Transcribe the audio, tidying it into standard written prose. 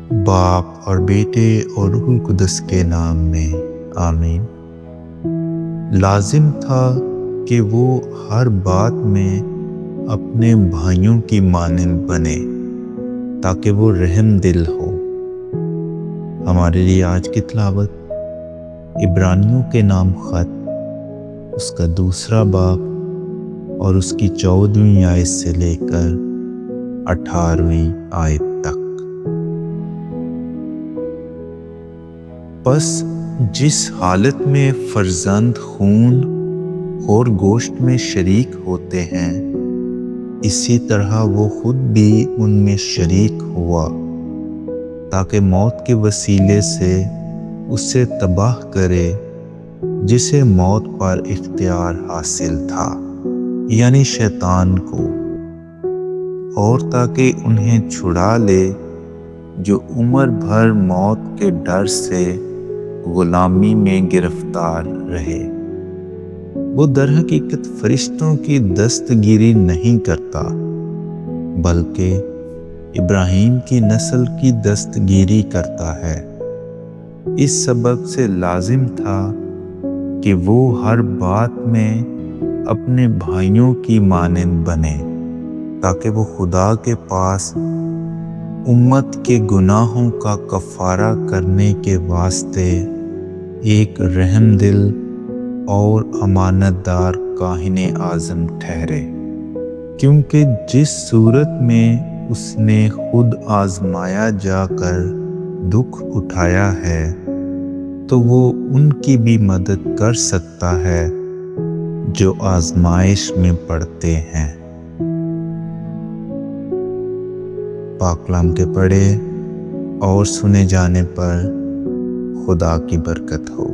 باپ اور بیٹے اور روح القدس کے نام میں آمین۔ لازم تھا کہ وہ ہر بات میں اپنے بھائیوں کی مانند بنے تاکہ وہ رحم دل ہو۔ ہمارے لیے آج کی تلاوت عبرانیوں کے نام خط اس کا 2 باب اور اس کی 14ویں آیت سے لے کر 18ویں آیت تک۔ پس جس حالت میں فرزند خون اور گوشت میں شریک ہوتے ہیں، اسی طرح وہ خود بھی ان میں شریک ہوا تاکہ موت کے وسیلے سے اسے تباہ کرے جسے موت پر اختیار حاصل تھا، یعنی شیطان کو، اور تاکہ انہیں چھڑا لے جو عمر بھر موت کے ڈر سے غلامی میں گرفتار رہے۔ وہ در حقیقت فرشتوں کی دستگیری نہیں کرتا، بلکہ ابراہیم کی نسل کی دستگیری کرتا ہے۔ اس سبب سے لازم تھا کہ وہ ہر بات میں اپنے بھائیوں کی مانند بنے تاکہ وہ خدا کے پاس امت کے گناہوں کا کفارہ کرنے کے واسطے ایک رحم دل اور امانت دار کاہن اعظم ٹھہرے، کیونکہ جس صورت میں اس نے خود آزمایا جا کر دکھ اٹھایا ہے تو وہ ان کی بھی مدد کر سکتا ہے جو آزمائش میں پڑتے ہیں۔ پاک کلام کے پڑھے اور سنے جانے پر خدا کی برکت ہو۔